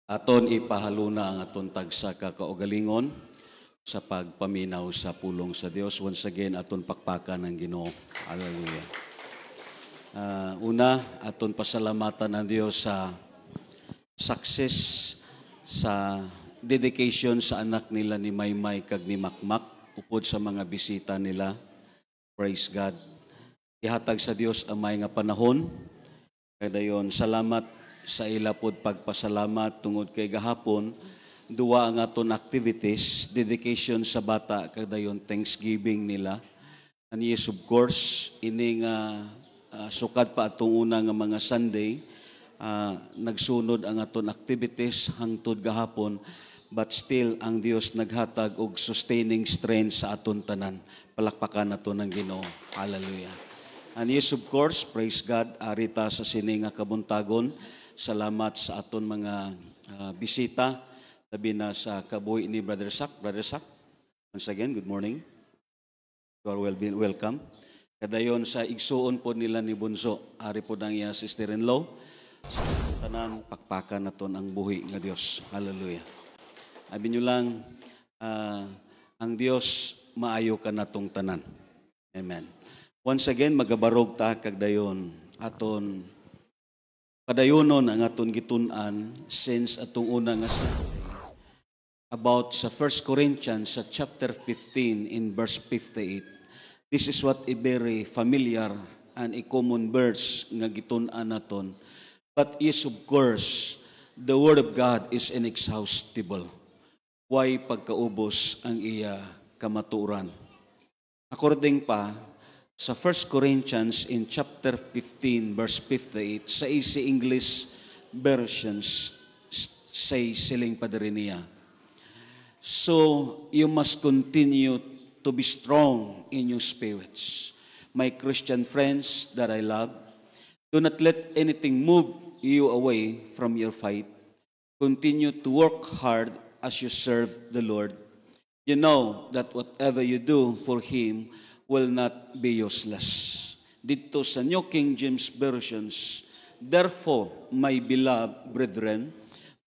Aton ipahaluna ang aton tagsa ka kaugalingon sa pagpaminaw sa pulong sa Dios. Once again, aton pakpakan ng Ginoo. Hallelujah. Una, aton pasalamatan ang Dios sa success sa dedication sa anak nila ni Maymay kag ni Makmak upod sa mga bisita nila. Praise God. Ihatag sa Dios ang may nga panahon. Kadayon, salamat sa ilapod pagpasalamat tungod kay gahapon, duwa ang aton activities, dedication sa bata, kadayon Thanksgiving nila. And yes, of course, ining sukad pa atong una nga mga Sunday, nagsunod ang aton activities hangtod gahapon, but still ang Dios naghatag og sustaining strength sa aton tanan. Palakpakan naton ang Ginoo. Hallelujah. And yes, of course, praise God, arita sa sini nga kabuntagon. Salamat sa aton mga bisita, tabi na sa kabuhi ni Brother Sak. Brother Sak, once again, good morning. You are welcome. Kadayon sa igsuon po nila ni Bunso, ari po ng iya sister-in-law. Sa tanan, pakpakan naton ang buhi nga Dios. Hallelujah. Abi nyo lang, ang Dios maayo ka natong tanan. Amen. Once again, magabarog ta kagdayon aton padayonon ang aton gitun-an since atong una nga about sa 1 Corinthians sa chapter 15 in verse 58. This is what a very familiar and a common verse nga gitun-an naton. But is of course, the Word of God is inexhaustible. Why pagkaubos ang iya kamaturan? According pa sa 1 Corinthians in chapter 15 verse 58 sa Easy English versions say siling padre niya. So you must continue to be strong in your spirits. My Christian friends that I love, do not let anything move you away from your fight. Continue to work hard as you serve the Lord. You know that whatever you do for Him will not be useless. Dito sa New King James Versions, therefore, my beloved brethren,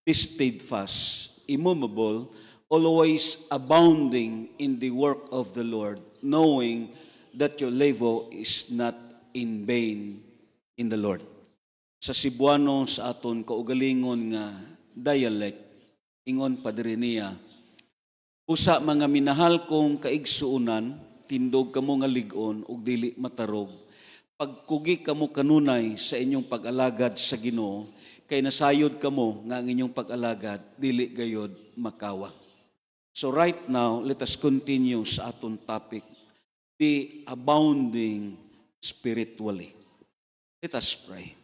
be steadfast, immovable, always abounding in the work of the Lord, knowing that your labor is not in vain in the Lord. Sa Cebuano sa aton kaugalingon nga dialect, ingon padre niya, usa mga minahal kong kaigsuunan, tindog kamo nga ligon ug dili matarog. Pagkugi kamo kanunay sa inyong pag-alagad sa Ginoo, kay nasayod kamo nga ang inyong pag-alagad dili gayod makawa. So right now, let us continue sa aton topic, be abounding spiritually. Let us pray.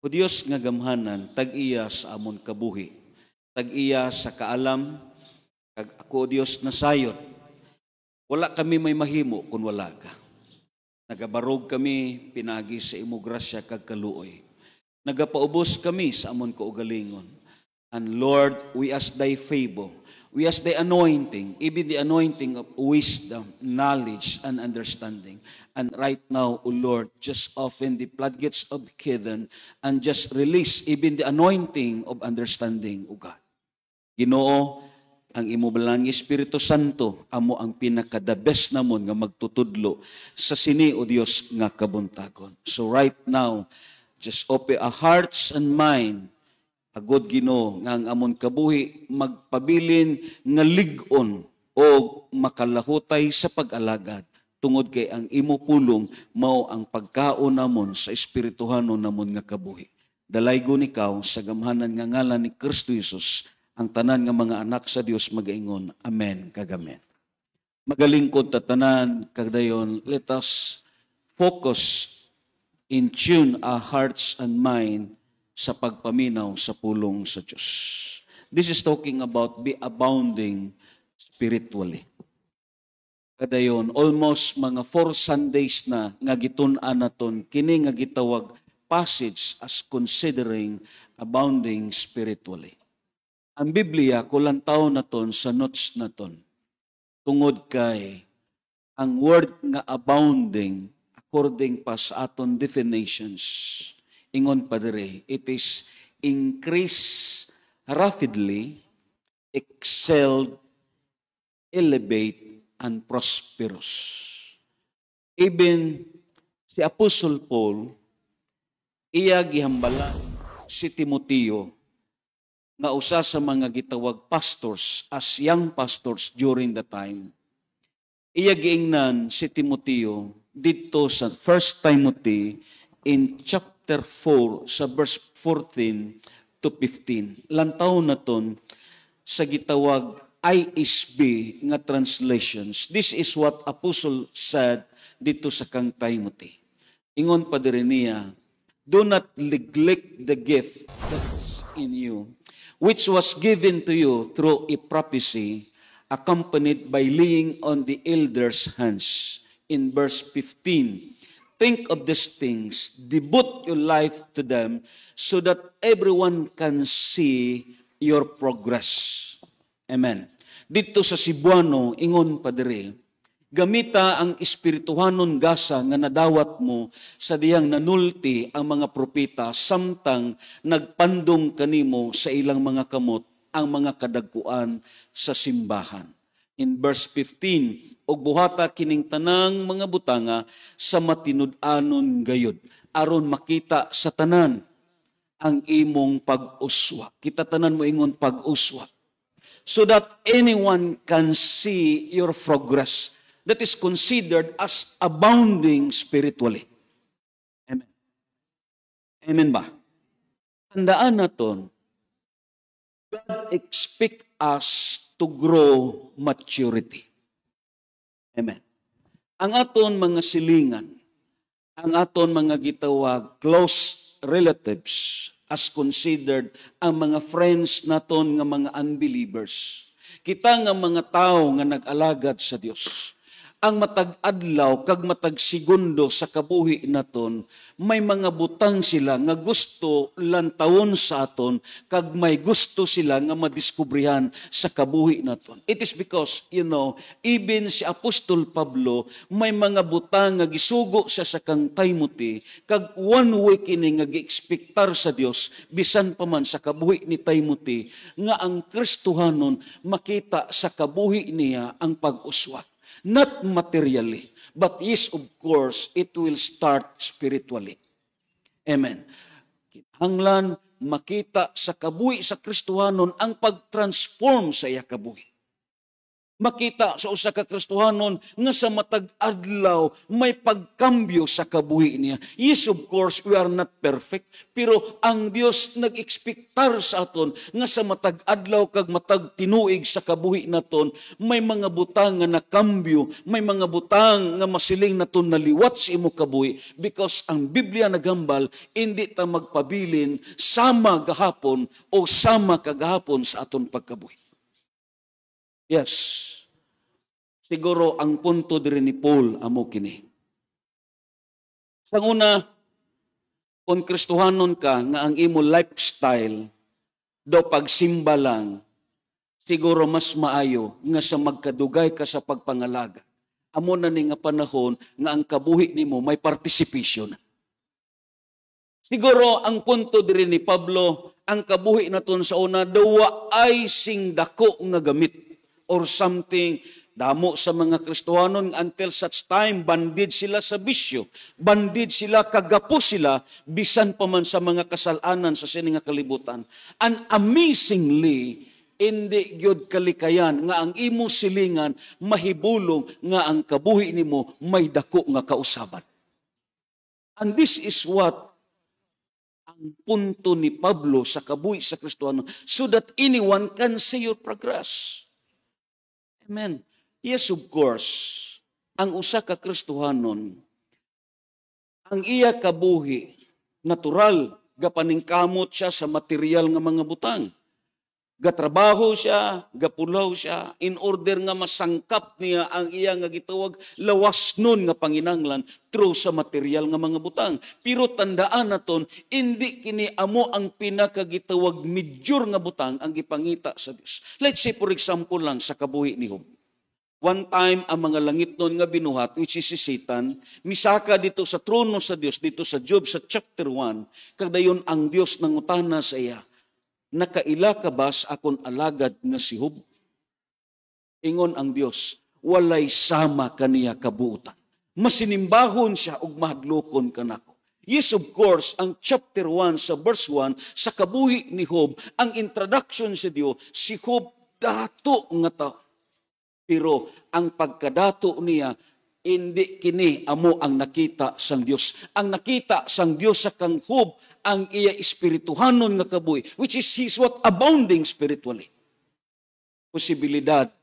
O Dios nga gamhanan, tag-iya sa amon kabuhi, tag-iya sa kaalam, kag ako Dios nasayod. Wala kami may mahimo kung wala ka. Nagabarog kami pinagi sa imo grasya kag kaluoy. Nagapaubos kami sa amon kaugalingon. And Lord, we ask thy favor. We ask thy anointing, even the anointing of wisdom, knowledge, and understanding. And right now, O Lord, just open the floodgates of heaven and just release even the anointing of understanding, O God. Ginoo, ang imo balang Espiritu Santo amo ang pinaka-the best namon nga magtutudlo sa sini o Dios nga kabuntagon. So right now, just open our hearts and mind, agod Ginoo nga ang amon kabuhi magpabilin nga lig-on o makalahutay sa pag-alagad tungod kay ang imo pulong mao ang pagkaon namon sa espirituhanon namon nga kabuhi. Dalaygon ikaw sa gamhanan nga ngalan ni Kristo Jesus, ang tanan nga mga anak sa Dios magaingon, amen kag amen. Magalingkod ta tanan kagdayon, let us focus, in tune our hearts and mind sa pagpaminaw sa pulong sa Dios. This is talking about be abounding spiritually. Kadayon, almost mga 4 Sundays na nga gitun-an naton kini nga gitawag passage as considering abounding spiritually. Ang Biblia, kulantaw naton sa notes naton. Tungod kay, ang word nga abounding, according pa sa aton definitions, ingon pa dire, it is increase rapidly, excelled, elevate, and prosperous. Even si Apostle Paul, iya gihambala si Timoteo nga usa sa mga gitawag pastors as young pastors during the time. Iya giingnan si Timoteo dito sa 1 Timothy in chapter 4 sa verse 14 to 15. Lantaw na ton sa gitawag ISB nga translations. This is what Apostle said dito sa kang Timothy. Ingon pa diri niya, do not neglect the gift that's in you, which was given to you through a prophecy, accompanied by laying on the elders' hands. In verse 15, think of these things, devote your life to them, so that everyone can see your progress. Amen. Dito sa Cebuano, ingon pa diri, gamita ang espirituhanon gasa nga nadawat mo sa diyang nanulti ang mga propeta samtang nagpandong kanimo sa ilang mga kamot ang mga kadagkuan sa simbahan. In verse 15, og buhata kining tanang mga butanga sa matinud-anon gayud aron makita sa tanan ang imong pag-uswa. Kita tanan mo ingon pag-uswa. So that anyone can see your progress that is considered as abounding spiritually. Amen. Amen ba? Tandaan naton, God expect us to grow maturity. Amen. Ang aton mga silingan, ang aton mga gitawag close relatives as considered ang mga friends naton nga mga unbelievers. Kita nga mga tao nga nag-alagad sa Dios. Ang matag-adlaw kag matag-segundo sa kabuhi naton, may mga butang sila nga gusto lantawon sa aton kag may gusto sila nga madiskubrihan sa kabuhi naton. It is because, even si Apostol Pablo, may mga butang nga gisugo siya sa kang Timothy, kag one way kini nga gi-expectar sa Dios bisan pa man sa kabuhi ni Timothy nga ang Kristohanon makita sa kabuhi niya ang pag-uswat. Not materially, but yes, of course, it will start spiritually. Amen. Kinahanglan makita sa kabuhi sa Kristohanon ang pag-transform sa iya kabuhi. Makita sa usa ka Kristohanon nga sa matag adlaw may pagkambyo sa kabuhi niya. Yes, of course, we are not perfect, pero ang Dios nag-ekspektar sa aton nga sa matag adlaw kag matag tinuig sa kabuhi naton may mga butang nga nakambyo, may mga butang nga masiling naton naliwat sa imo kabuhi, because ang Biblia nagambal hindi ta magpabilin sama gahapon o sama kagahapon sa aton pagkabuhi. Yes. Siguro ang punto diri ni Paul amo kini. Sa una, kung Kristohanon ka nga ang imo lifestyle daw pagsimba lang, siguro mas maayo nga sa magkadugay ka sa pagpangalaga. Amo na ni nga panahon nga ang kabuhi nimo may participation. Siguro ang punto diri ni Pablo, ang kabuhi naton sa una dawa ay sing dako nga gamit or something. Damo sa mga Kristohanon until such time bandid sila sa bisyo, bandid sila, kagapo sila bisan pa man sa mga kasalanan sa sining kalibutan. And amazingly, hindi gyud kalikayan nga ang imo silingan mahibulong nga ang kabuhi nimo may dako nga kausaban. And this is what ang punto ni Pablo sa kabuhi sa Kristohanon, so that anyone can see your progress. Amen. Yes, of course, ang usa ka Kristohanon, ang iya kabuhi, natural, gapaningkamot siya sa material nga mga butang. Gatrabaho siya, gapulaw siya, in order nga masangkap niya ang iya nga gitawag lawas nun nga panginanglan through sa material nga mga butang. Pero tandaan naton, hindi kini amo ang pinakagitawag major nga butang ang gipangita sa Dios. Let's say for example lang sa kabuhi ni Job. One time, ang mga langit nun nga binuhat, which is si Satan, misaka dito sa trono sa Dios, dito sa Job sa chapter 1, kagdayon ang Dios nangutana sa iya, nakaila ka ba sa akon alagad nga si Job? Ingon ang Dios, walay sama kaniya kabuutan. Masinimbahon siya ug mahadlokon kanako. Yes, of course, ang chapter 1 sa verse 1 sa kabuhi ni Job, ang introduction sa Dios, si Job dato nga tao. Pero ang pagkadato niya, hindi kini amo ang nakita sang Dios. Ang nakita sang Dios sa kang Job, ang iya espirituhanon nga kabuhi, which is his what abounding spiritually. Posibilidad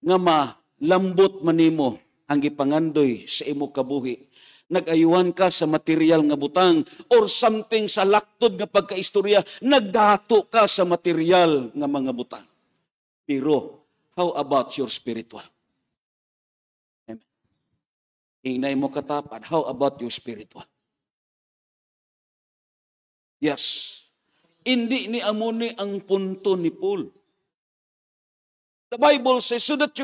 nga malambot manimo ang gipangandoy sa imo kabuhi. Nag-ayuhan ka sa material nga butang or something sa laktod nga pagkaistorya, nagdato ka sa material nga mga butang. Pero how about your spiritual? Amen. Hinay mo katapad, how about your spiritual? Yes. Hindi ni amoni ang punto ni Paul. The Bible says, so that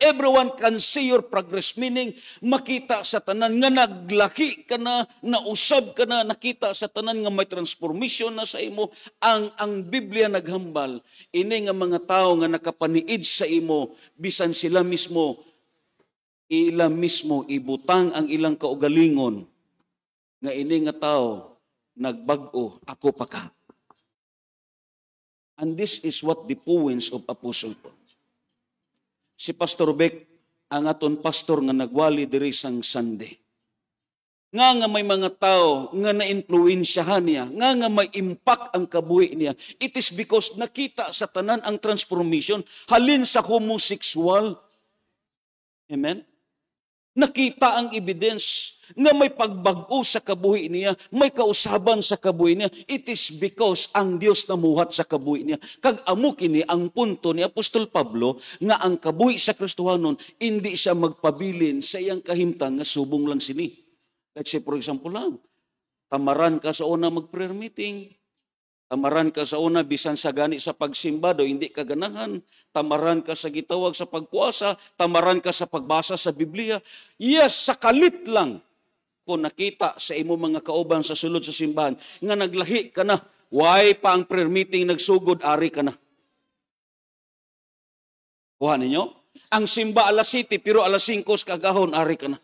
everyone can see your progress. Meaning, makita sa tanan nga naglaki ka na, nausab ka na, nakita sa tanan nga may transformation na sa imo. Ang Biblia naghambal, ini nga mga tao nga nakapaniid sa imo, bisan sila mismo ibutang ang ilang kaugalingon, nga ini nga tao, nagbag-o, ako pa ka. And this is what the poems of Apostle Paul. Si Pastor Beck, ang aton pastor nga nagwali diri sang Sunday. Nga may mga tao nga na-influensyahan niya, nga may impact ang kabuhi niya. It is because nakita sa tanan ang transformation halin sa homosexual. Amen? Nakita ang evidence nga may pagbag-o sa kabuhi niya, may kausaban sa kabuhi niya. It is because ang Dios namuhat sa kabuhi niya. Kag amo kini ang punto ni Apostol Pablo nga ang kabuhi sa Kristohanon hindi siya magpabilin sa iyang kahimtang nga subong lang sini. Let's say for example lang, tamaran ka sa una mag-prayer meeting, tamaran ka sa una bisan sa gani sa pagsimba do hindi ka ganahan, tamaran ka sa gitawag sa pagpuasa, tamaran ka sa pagbasa sa Biblia. Yes, sa kalit lang kung nakita sa imo mga kauban sa sulod sa simbahan nga naglahi ka na, why pa ang prayer meeting nagsugod, ari ka na. Kuha ninyo? Ang simba alas 7 pero alas 5 kagahon, ari ka na.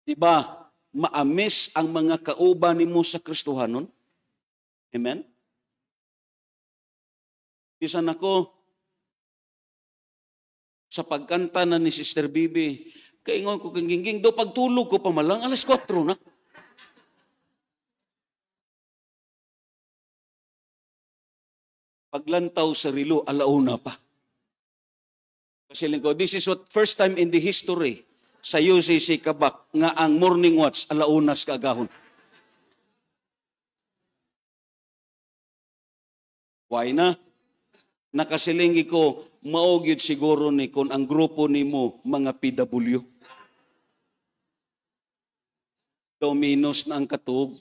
Diba? Maamis ang mga kauban nimo sa Kristohanon. Amen? Bisan ako, sa pagkanta na ni Sister Bibi, kaingon ko kang gingging, do pagtulog ko pa malang, alas 4 na. Paglantaw sa rilo, alauna pa. Kasi ko, this is what first time in the history sa UCC Kabak nga ang morning watch alaunas kagahon. Why na? Nakasilingi ko, maugyod siguro ni kung ang grupo nimo mga PW. Dominos na ang katug.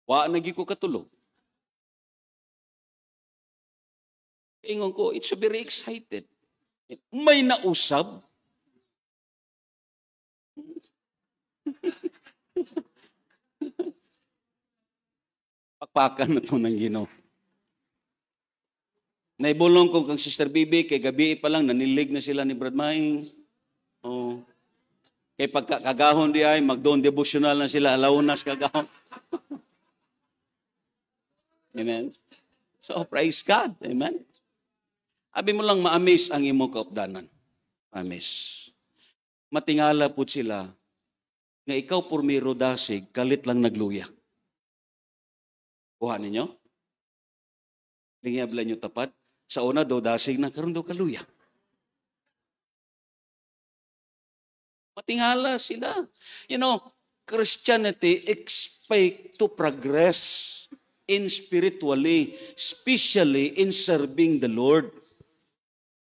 Wa nagi ko katulog. Ingon ko, it's very excited. May nausab. Pakpakan na ito ng Ginoo. Naibulong ko kang Sister Bibi, kay gabi pa lang, nanilig na sila ni Brad Maing. Oh. Kay pagkakagahon di ay, magdoon devotional na sila, alaunas kagahon. Amen? So, praise God. Amen? Abi mo lang ma-amaze ang imong kaupdanan. Ma-amaze. Matingala po sila, nga ikaw purmiro dasig, kalit lang nagluya. Kuha ninyo? Lingiyabla nyo tapat. Sa una daw dasig na karon daw kaluya. Matingala sila. You know, Christianity expect to progress in spiritually, especially in serving the Lord.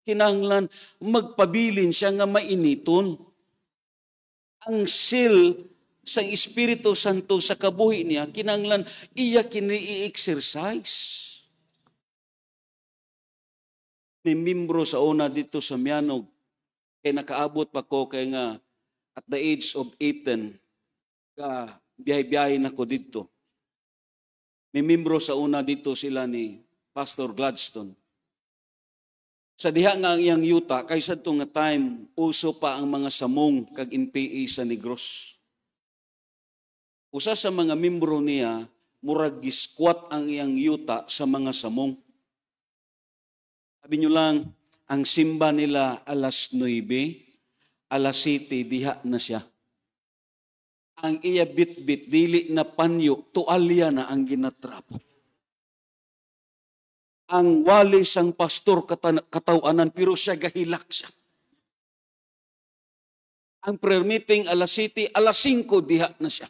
Kinahanglan magpabilin siya nga mainiton. Ang seal sa Espiritu Santo sa kabuhi niya, kinahanglan iya kini i-exercise. May membro sa una dito sa Mianog, kay nakaabot pa ko kay nga at the age of 18, biyahe-biyahe na ko dito. May membro sa una dito sila ni Pastor Gladstone. Sa diha nga ang iyang yuta, kaysa ito nga time, uso pa ang mga samong kag NPA sa Negros. Usa sa mga membro niya, murag giskwat ang iyang yuta sa mga samong. Sabi nyo lang, ang simba nila alas 9, alas 7, diha na siya. Ang iya bit-bit, dili na panyo, tualya na ang ginatrapo. Ang wali sang pastor katawanan, pero siya gahilak siya. Ang prayer meeting alas 7, alas 5, diha na siya.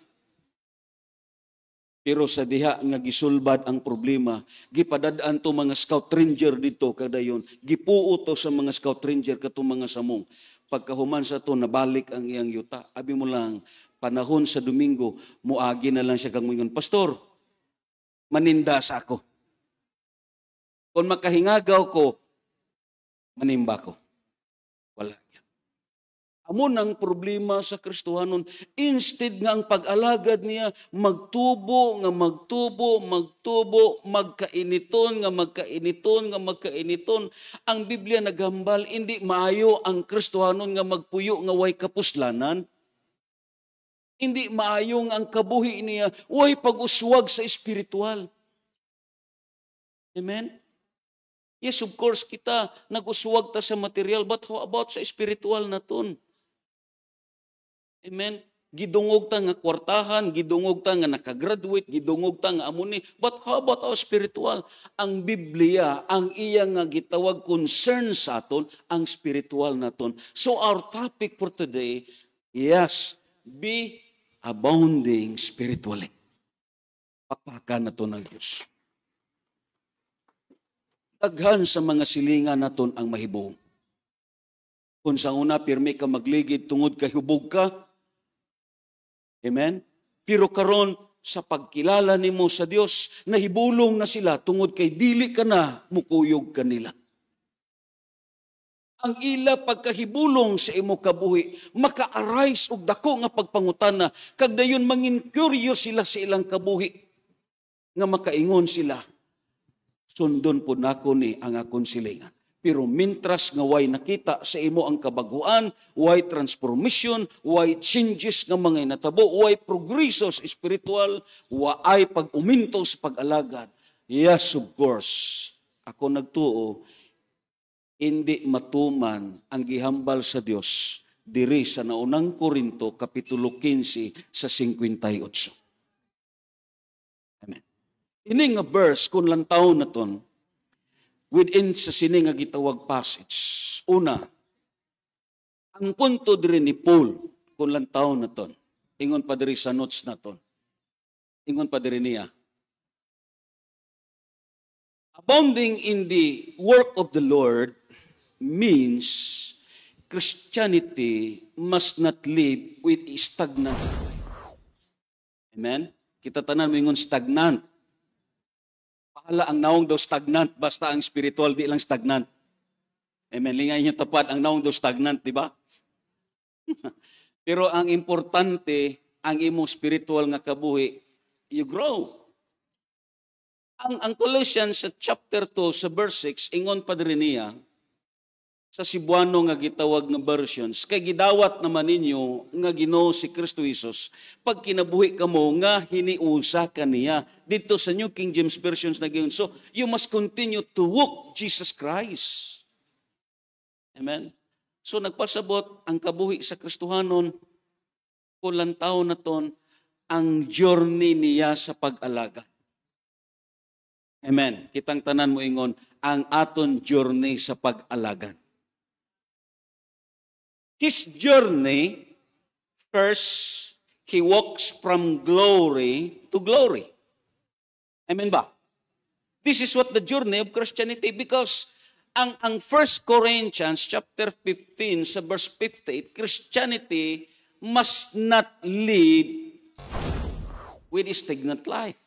Pero sa diha nga gisulbad ang problema, gipadadaan to mga scout ranger dito kadayon, gipuo to sa mga scout ranger kato mga samong. Pagkahuman sa to, nabalik ang iyang yuta. Abi mo lang, panahon sa Domingo, muagi na lang siya kang moingon, Pastor, maninda sa ako. Kung makahingagaw ko, manimba ko. Wala yan. Amon ang problema sa Kristohanon, instead nga ang pag-alagad niya, magtubo, magkainiton, ang Biblia naghambal, hindi maayo ang Kristohanon nga magpuyo nga way kapuslanan. Hindi maayong ang kabuhi niya, way pag-uswag sa espiritual. Amen? Yes, of course, kita nag-uswag ta sa material, but how about sa spiritual na ton? Amen? Gidungog ta nga kwartahan, gidungog ta nga nakagraduate, gidungog ta nga amuni, but how about our spiritual? Ang Biblia, ang iya nga gitawag concern sa aton, ang spiritual na ton. So our topic for today, yes, be abounding spiritually. Papakan na to ng Diyos. Daghan sa mga silingan naton ang mahibong. Kung sa una, pirmi ka magligid tungod kay hubog ka. Amen? Pero karon sa pagkilala nimo sa Dios, nahibulong na sila tungod kay dili ka na mukuyog kanila. Ang ila pagkahibulong sa imo kabuhi, maka-arise og dako nga pagpangutana, kag dayon mangin curious sila sa ilang kabuhi, nga makaingon sila, sundon po nako ni ang akong silingan. Pero mintras nga way nakita sa imo ang kabaguan, way transformation, way changes nga mga natabo, way progreso sa spiritual, way pag-uminto sa pag-alagad. Yes, of course. Ako nagtuo, hindi matuman ang gihambal sa Dios diri sa naunang Korinto, Kapitulo 15, sa 58. Amen. Ini nga verse, kung lang taon na ton, within sa sini nga gitawag passage. Una, ang punto diri ni Paul, kung lang taon na ton, ingon pa diri sa notes na ton, ingon pa diri niya, abounding in the work of the Lord means Christianity must not live with a stagnant life. Amen? Kita tanan mo ingon stagnant. Pahala ang naong daw stagnant, basta ang spiritual di lang stagnant. Amen? Lingay niyo tapat, ang naong daw stagnant, di ba? Pero ang importante, ang imong spiritual nga kabuhi, you grow. Ang Colossians sa chapter 2, sa verse 6, ingon pa diri niya, sa Cebuano nga gitawag nga versions, kay gidawat naman ninyo nga Ginoo si Kristo Jesus, pag kinabuhi kamo nga hiniusa kaniya. Dito sa New King James versions na giyon, so you must continue to walk Jesus Christ. Amen? So nagpasabot ang kabuhi sa Kristohanon, kulang taon na ton, ang journey niya sa pag-alaga. Amen. Kitang tanan mo ingon, ang aton journey sa pag-alagan. His journey, first, he walks from glory to glory. Amen ba? This is what the journey of Christianity, because ang 1 Corinthians chapter 15 sa verse 58, Christianity must not lead with a stagnant life.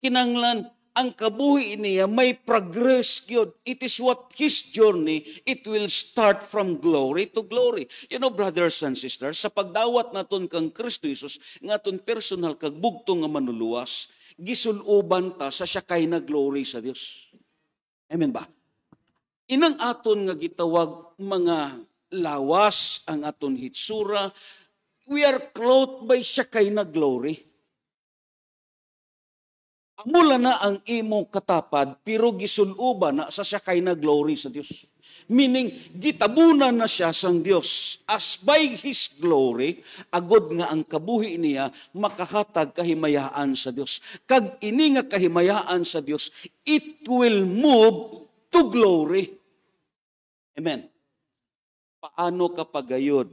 Kinanglan, ang kabuhi niya may progress gyud. It is what his journey, it will start from glory to glory. You know, brothers and sisters, sa pagdawat naton kang Kristo Jesus, nga aton personal kag bugtong nga manuluwas, Gisuluban ta sa sakay na glory sa Dios. Amen ba? Inang aton nga gitawag mga lawas ang aton hitsura, we are clothed by sakay na glory. Amula na ang imong katapad, pero gisuluban na sa sakay na glory sa Dios. Meaning, gitabunan na siya sang Dios. As by His glory, agod nga ang kabuhi niya, makahatag kahimayaan sa Dios. Kag ini nga kahimayaan sa Dios, it will move to glory. Amen. Paano kapag gayon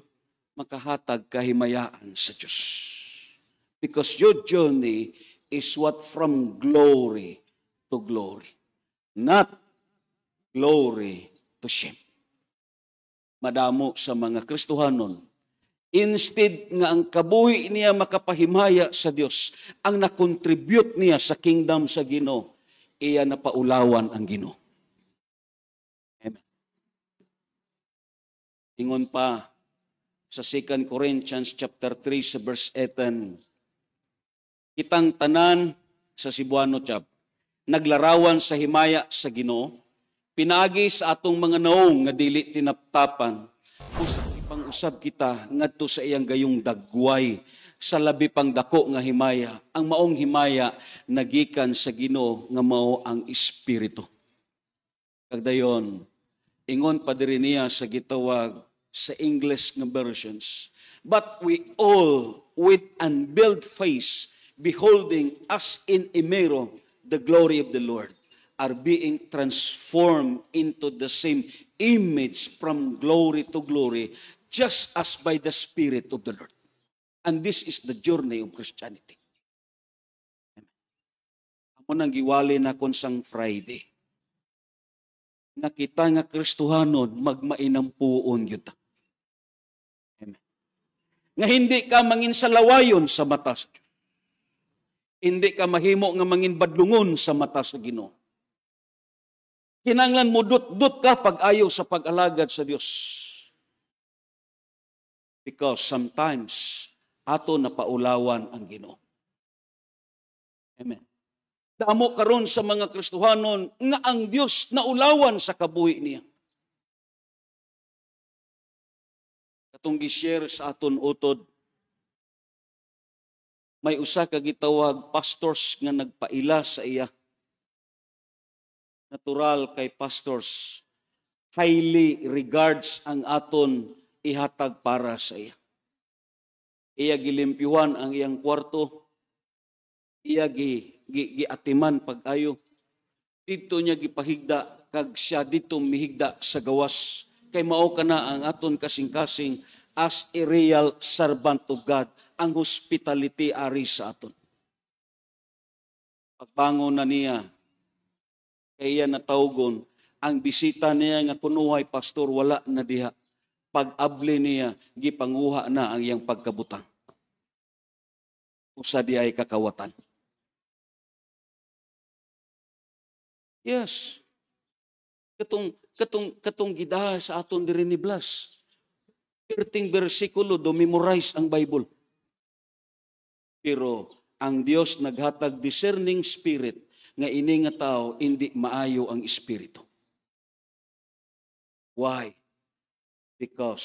makahatag kahimayaan sa Diyos? Because your journey is what from glory to glory. Not glory to shame. Madamo sa mga Kristohanon, instead nga ang kabuhi niya makapahimaya sa Dios, ang nakontribute niya sa kingdom sa Ginoo, iya napaulawan ang Ginoo. Amen. Ingon pa sa 2 Corinthians chapter 3 sa verse 18, kitang tanan sa Cebuano chap, naglarawan sa himaya sa Ginoo, pinagi sa atong mga naong nga dili tinaptapan, ipang-usab kita ngadto sa iyang gayong dagway sa labi pang dako nga himaya. Ang maong himaya nagikan sa Ginoo nga mao ang Espiritu. Kagdayon, ingon pa diri niya sa gitawag sa English nga versions, but we all with unveiled face beholding as in a mirror the glory of the Lord, are being transformed into the same image from glory to glory, just as by the Spirit of the Lord. And this is the journey of Christianity. Amo nang giwali na kon sang Friday. Nga kita nga Kristohanon, magmainampuon yun. Amen. Nga hindi ka mangin salawayon sa mata sa Diyos. Hindi ka mahimo nga mangin badlungon sa mata sa Ginoo. Kinanglan mo dut-dut ka pag-ayaw sa pag-alagad sa Diyos. Because sometimes, ato napaulawan ang Ginoo. Amen. Damo karon sa mga Kristohanon nga ang Dios naulawan sa kabuhi niya. Katong gi-share sa aton utod, may usa ka gitawag pastors nga nagpaila sa iya. Natural kay pastors, highly regards ang aton ihatag para sa iya. Iya gilimpyuhan ang iyang kwarto, iya giatiman pag-ayo. Dito niya gipahigda, kag siya dito mihigda sa gawas. Kay mao kana ang aton kasing-kasing as a real servant of God, ang hospitality ari sa aton. Pagbangon na niya, kaya natawgon, ang bisita niya nga kunuhay pastor, wala na diha. Pag-abli niya, gipanguha na ang iyang pagkabutang. Usa di ay kakawatan. Yes. Katong gidaha sa aton diri ni Blas. 13 bersikulo do memorize ang Bible. Pero ang Dios naghatag discerning spirit nga ini nga tao hindi maayo ang espiritu. Why? Because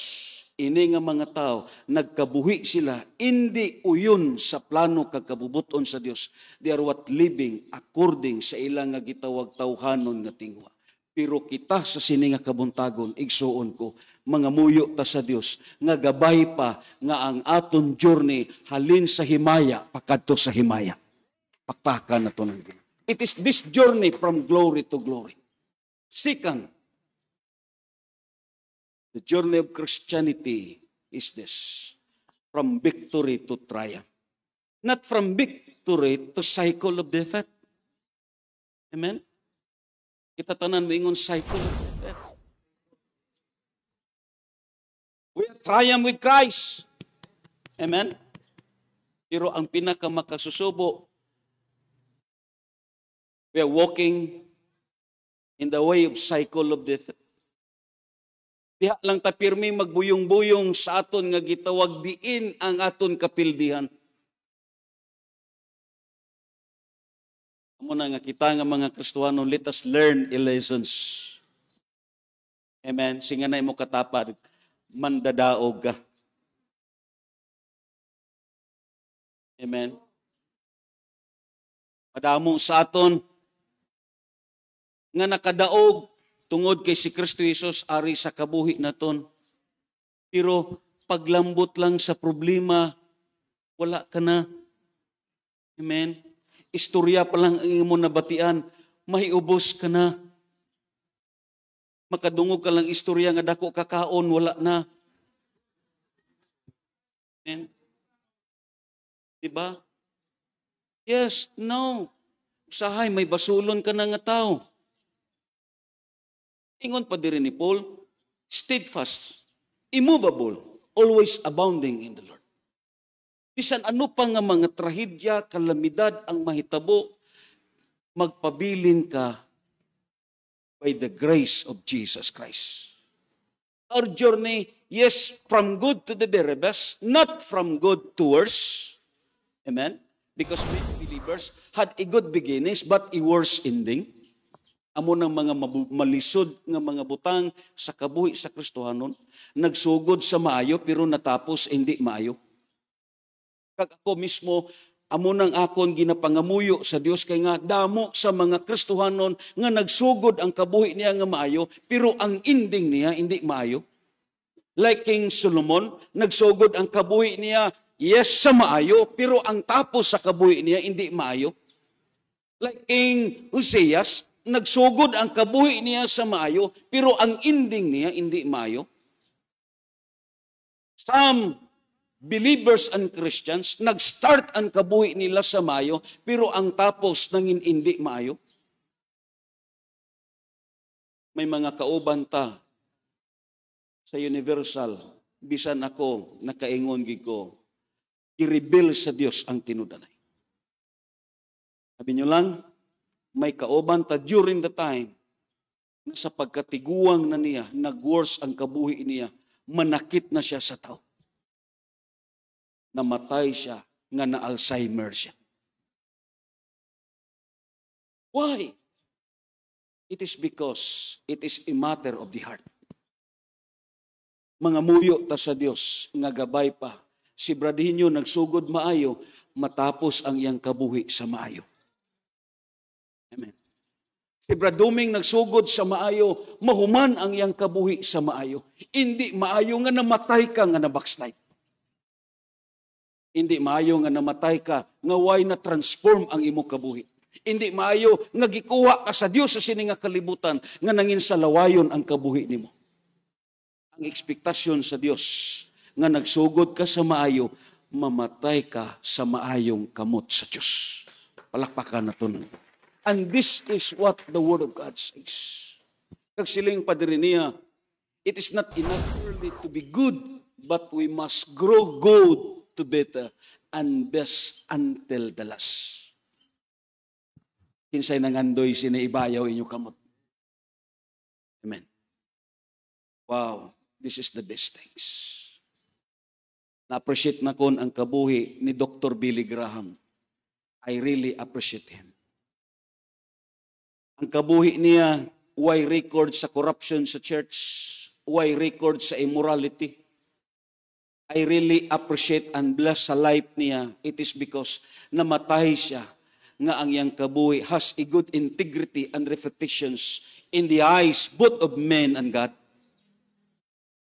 ini nga mga tao nagkabuhi sila hindi uyon sa plano kag kabubuton sa Dios. They are what living according sa ilang nga gitawag tawhanon nga tingwa. Pero kita sa sini nga kabuntagon igsuon ko, mga muyo ta sa Dios nga gabay pa nga ang aton journey halin sa himaya pakadto sa himaya. Pakpakan nato ng Ginoo. It is this journey from glory to glory. Second, the journey of Christianity is this, from victory to triumph. Not from victory to cycle of defeat. Amen? Kita tanan moingon cycle of defeat. We are triumph with Christ. Amen? Pero ang pinakamakasusubo, we are walking in the way of cycle of death. Diha lang ta pirmi magbuyong-buyong sa aton nga gitawag diin ang aton kapildihan. Muna nga kita nga mga Kristohano, let us learn lessons. Amen. Singa na mo katapad, mandadaog ka. Amen. Madamo sa aton nga nakadaog tungod kay si Kristo Jesus ari sa kabuhi naton. Pero paglambot lang sa problema, wala ka na. Amen. Istorya pa lang ang imo nabatian, mahiubos ka na. Makadungog ka lang istorya nga dako kakaon, wala na. Amen. Diba? Yes, no. Usahay, may basulon ka na nga tao. Ingon pa diri ni Paul, steadfast, immovable, always abounding in the Lord. Bisan ano pa nga mga trahedya, kalamidad ang mahitabo, magpabilin ka by the grace of Jesus Christ. Our journey, yes, from good to the very best, not from good to worse. Amen? Because many believers had a good beginnings but a worse ending. Amo ng mga malisod nga mga butang sa kabuhi sa Kristohanon, nagsugod sa maayo pero natapos hindi maayo. Kag ako mismo, amo nang akon ginapangamuyo sa Dios kay nga damo sa mga Kristohanon nga nagsugod ang kabuhi niya nga maayo pero ang ending niya hindi maayo. Like King Solomon, nagsugod ang kabuhi niya yes sa maayo pero ang tapos sa kabuhi niya hindi maayo. Like King Hoseas, nagsugod ang kabuhi niya sa maayo pero ang ending niya hindi maayo. Some believers and Christians, nag-start ang kabuhi nila sa maayo, pero ang tapos nangin hindi maayo. May mga kauban ta sa Universal, bisan ako, nakaingon ko, i-reveal sa Diyos ang tinudanay. Sabi nyo lang, may kauban ta during the time, na sa pagkatiguang na niya, nag-worse ang kabuhi niya, manakit na siya sa tao. Namatay siya, nga na-Alzheimer siya. Why? It is because it is a matter of the heart. Mga muyo ta sa Dios nga gabay pa. Si Bradinho nagsugod maayo, matapos ang iyang kabuhi sa maayo. Amen. Si Braduming nagsugod sa maayo, mahuman ang iyang kabuhi sa maayo. Hindi maayo nga namatay ka nga na-backslide. Hindi maayo nga namatay ka, nga way na transform ang imo kabuhi. Hindi maayo nga gikuha ka sa Dios sa sini nga kalibutan, nga nangin sa lawayon ang kabuhi nimo. Ang ekspektasyon sa Dios, nga nagsugod ka sa maayo, mamatay ka sa maayong kamot sa Dios. Palakpakan nato. And this is what the Word of God says. Kag siling padiri niya, it is not enough early to be good, but we must grow good to better and best until the last. Kinsay nangandoy sinaibayaw inyo kamot. Amen. Wow, this is the best things. Na-appreciate na kon ang kabuhi ni Dr. Billy Graham. I really appreciate him. Ang kabuhi niya, why record sa corruption sa church, why record sa immorality. I really appreciate and bless sa life niya. It is because namatay siya nga ang iyang kabuhi has a good integrity and reputations in the eyes both of men and God.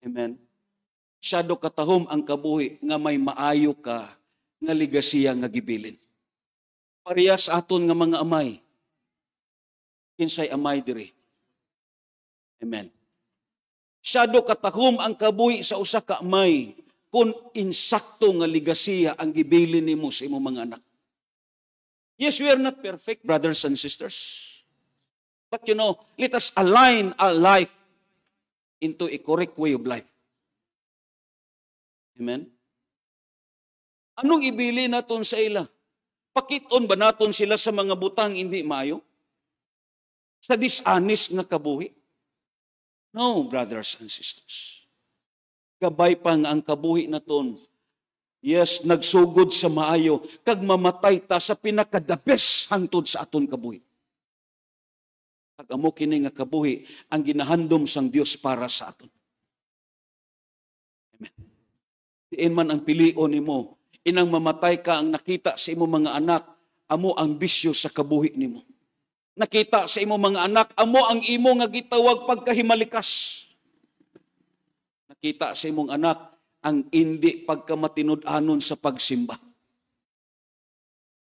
Amen. Siya do katahom ang kabuhi nga may maayo ka nga ligasiya nga gibilin. Parehas aton nga mga amay. Kinsay amay diri. Amen. Siya do katahom ang kabuhi sa usa ka amay kung insakto nga ligasiya ang gibilin nimo sa imong mga anak. Yes, we are not perfect, brothers and sisters. But you know, let us align our life into a correct way of life. Amen? Anong ibilin naton sa ila? Pakiton ba naton sila sa mga butang hindi maayo? Sa dishonest nga kabuhi? No, brothers and sisters. Gabay pa nga ang kabuhi naton Yes, nagsugod sa maayo, kag mamatay ta sa pinakadabes hangtod sa aton kabuhi. Kag amo kini nga kabuhi ang ginahandom sang Dios para sa aton. Amen. Diin man ang pilion nimo, inang mamatay ka ang nakita sa imo mga anak, amo ang bisyo sa kabuhi nimo. Nakita sa imo mga anak, amo ang imo nga gitawag pagkahimalikas. Nakita sa imong anak, ang hindi pagkamatinud-anon sa pagsimba.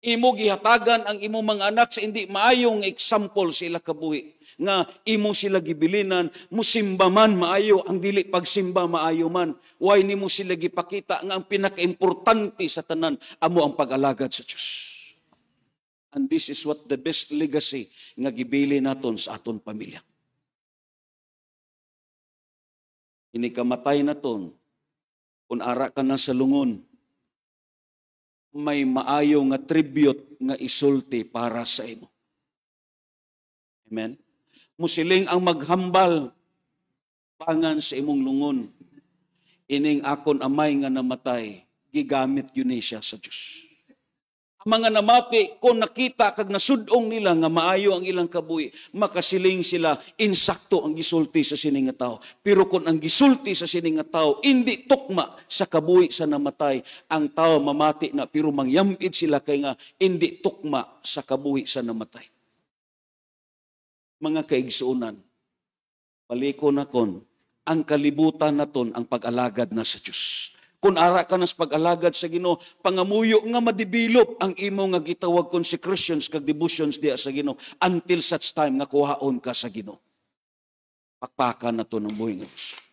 Imo gihatagan ang imong mga anak sa hindi maayong example sila kabuhi. Nga imo sila gibilinan, musimba man maayo, ang dili pagsimba maayo man. Why nimo sila gipakita nga ang pinaka-importante sa tanan, amo ang pag-alagad sa Diyos. And this is what the best legacy nga gibili naton sa aton pamilya. Ini kamatay naton, kung ara ka na sa lungon, may maayo nga tribute nga isulti para sa imo. Amen? Musiling ang maghambal pangan sa imong lungon. Ining akon amay nga namatay, gigamit yun siya sa Diyos. Ang mga namati, kung nakita kag nasudong nila nga maayo ang ilang kabuhi, makasiling sila, insakto ang gisulti sa sining nga tao. Pero kung ang gisulti sa sining nga tao, hindi tukma sa kabuhi sa namatay, ang tao mamati na, pero mangyambid sila kay nga, hindi tukma sa kabuhi sa namatay. Mga kaigsuunan, paliko na kon, ang kalibutan naton ang pag-alagad na sa Diyos. Kung ara ka nas pag-alagad sa Ginoo, pangamuyo nga madibilop ang imo nga gitawag consecrations kag devotions diya sa Ginoo until such time nga kuhaon ka sa Ginoo. Pakpakan na to ng buhay nga Diyos.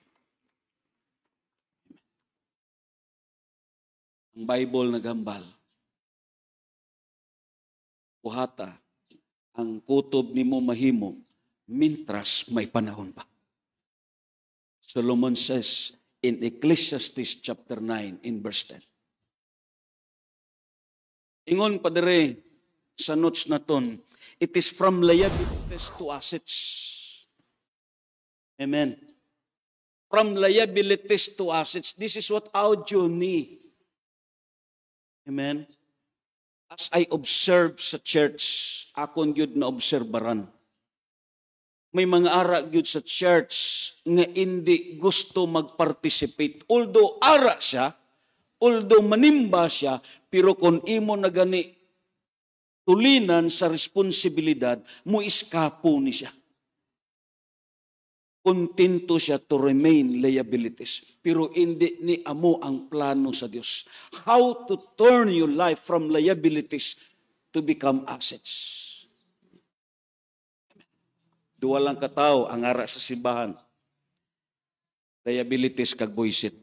Ang Bible nagambal. Kuhata ang kutob nimo mahimo mintras may panahon pa. Solomon says in Ecclesiastes chapter 9 in verse 10. Ingon pa dire sa notes naton, it is from liabilities to assets. Amen. From liabilities to assets. This is what our journey. Amen. As I observe sa church, akon gyud na obserbaran. May mga ara gyud sa church nga hindi gusto mag-participate. Although ara siya, although manimba siya, pero kung imo na gani tulinan sa responsibilidad, mo iskapo ni siya. Kontento siya to remain liabilities. Pero hindi ni amo ang plano sa Dios. How to turn your life from liabilities to become assets. Duwa lang katao ang ara sa simbahan. Liabilities kag buisit.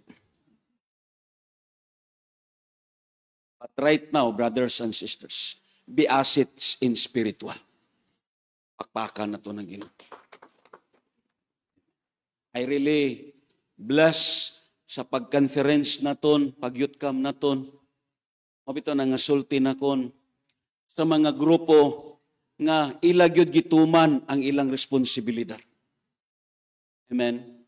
But right now, brothers and sisters, be assets in spiritual. Pakpakan na to ng Ginoo. I really bless sa pag-conference naton, pag-youth camp naton. Mabito na nga sulti na kon sa mga grupo nga ilagyod gituman ang ilang responsibilidad. Amen.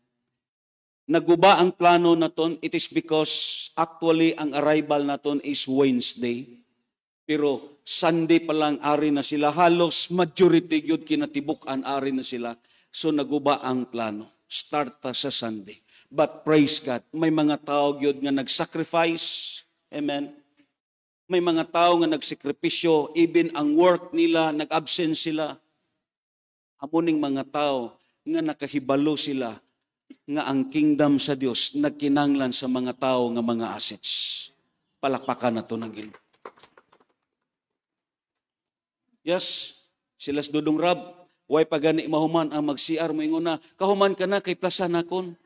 Naguba ang plano naton, it is because actually ang arrival naton is Wednesday. Pero Sunday pa lang ari na sila, halos majority gyud kinatibuk-an ari na sila. So naguba ang plano. Start ta sa Sunday. But praise God, may mga tao gyud nga nag-sacrifice. Amen. May mga tao nga nagsakripisyo, even ang work nila, nag-absent sila. Amuning mga tao nga nakahibalo sila nga ang kingdom sa Dios nagkinanglan sa mga tao nga mga assets. Palakpakan na to ng Ginoo. Yes, silas dudong rab, way pagani mahuman ang mag-CR mo ingon na, kahuman ka na kay plaza nakon.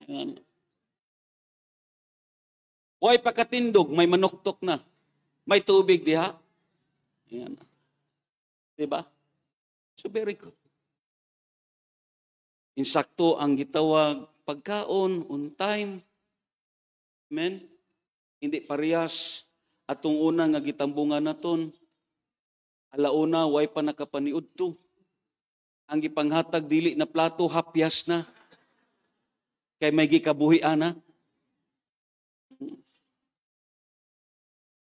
Yan. Way pagkatindog, may manuktok na. May tubig diha. Yan. Diba? So very good. Insakto ang gitawag, pagkaon, on time. Amen? Hindi parehas. Atong una nga gitambungan naton, alauna, way pa nakapaniud to. Ang gipanghatag dili na plato, hapyas na. Kay may gikabuhi ana.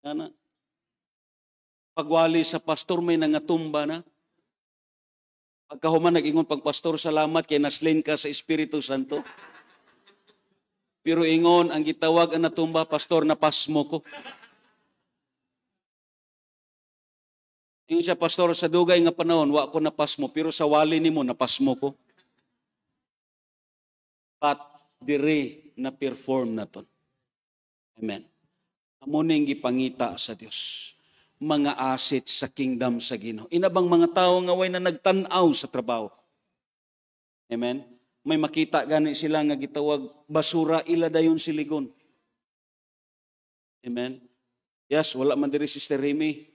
Ana. Pagwali sa pastor may nangatumba na. Pagkahuman nag-ingon pag pastor, salamat kay naslain ka sa Espiritu Santo. Pero ingon ang gitawag ang natumba, pastor, napasmo ko. Ingon siya, pastor, sa dugay nga panahon, wa ko napasmo, pero sa wali nimo napasmo ko. But dire na perform naton. Amen. Amo ning gipangita sa Dios. Mga assets sa kingdom sa Ginoo. Inabang mga tao nga way na nagtan-aw sa trabaho. Amen. May makita gani sila nga gitawag basura, ila dayon siligon. Amen. Yes, wala man diri Sister Remy.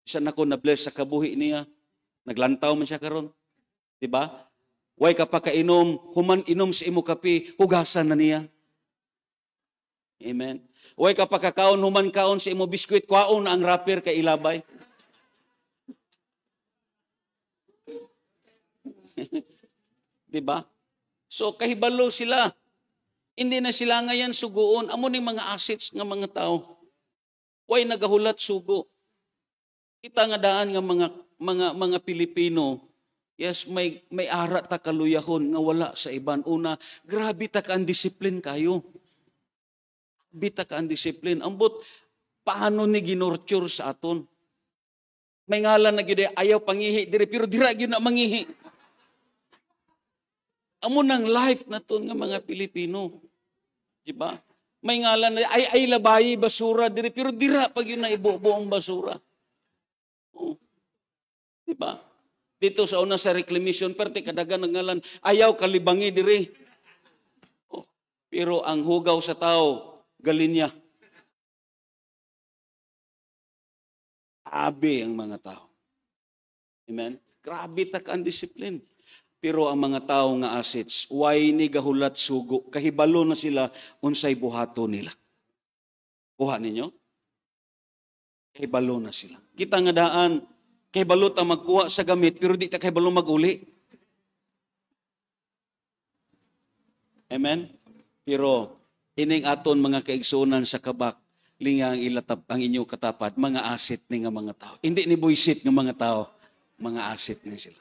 Isa nako na bless sa kabuhi niya. Naglantaw man siya karon. Di ba? Way ka pa kainom, human inom sa imo kape, hugasan na niya. Amen. Way ka pa kakaon, human kaon sa imo biskwit, kwaon na ang wrapper kay ilabay. Diba? So kahibalo sila. Hindi na sila ngayon suguon. Amo ning mga assets nga mga tao. Way nagahulat sugo. Kita nga daan nga mga Pilipino, yes, may ara ta kaluyahon nga wala sa iban. Una, grabe ta ka undiscipline kayo. Bita ka ang disiplin. Ambot, paano ni ginorture sa aton? May ngalan na gid ayaw pangihi dire, pero dira gyud na mangihi. Amo nang life naton nga mga Pilipino. Di ba? May ngalan na ay labayi basura dire, pero dira pag yun na ibubo ang basura. Oh. Di ba? Dito sa una sa reclamation, perte kadagan ng ngalan, ayaw kalibangi dire. Oh. Pero ang hugaw sa tao, galinya. Grabe ang mga tao. Amen? Grabe ta ka ang discipline. Pero ang mga tao nga assets, way ni gahulat sugo, kahibalo na sila unsay buhato nila. Kuha ninyo? Kahibalo na sila. Kita nga daan, kahibalo ta magkuha sa gamit, pero di ta kahibalo maguli. Amen? Pero ining aton mga kaigsunan sa kabak, linga ang ilatap ang inyo katapat, mga asset ni nga mga tao. Hindi ni buisit nga mga tao, mga asset ni sila.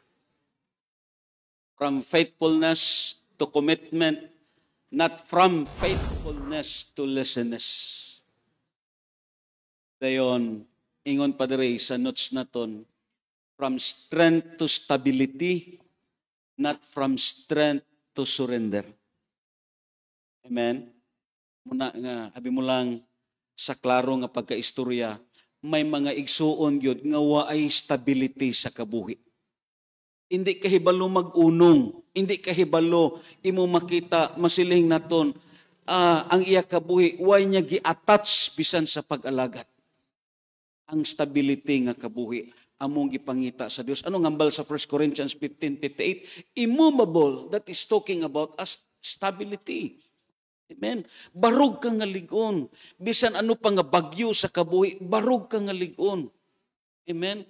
From faithfulness to commitment, not from faithfulness to laziness. Dayon, ingon pa diri sa notes naton, from strength to stability, not from strength to surrender. Amen? Muna nga, habi mo lang sa klaro nga pagkaistorya, may mga igsuon gyud nga waay stability sa kabuhi. Hindi kahibalo mag-unong, hindi kahibalo imo makita masiling naton ang iya kabuhi, way niya gi-attach bisan sa pag-alagat. Ang stability nga kabuhi among gipangita sa Dios. Ano ngambal sa 1 Corinthians 15:58? Immovable, that is talking about as stability. Amen. Barog ka nga ligon. Bisan ano pa nga bagyo sa kabuhi, barog ka nga ligon. Amen.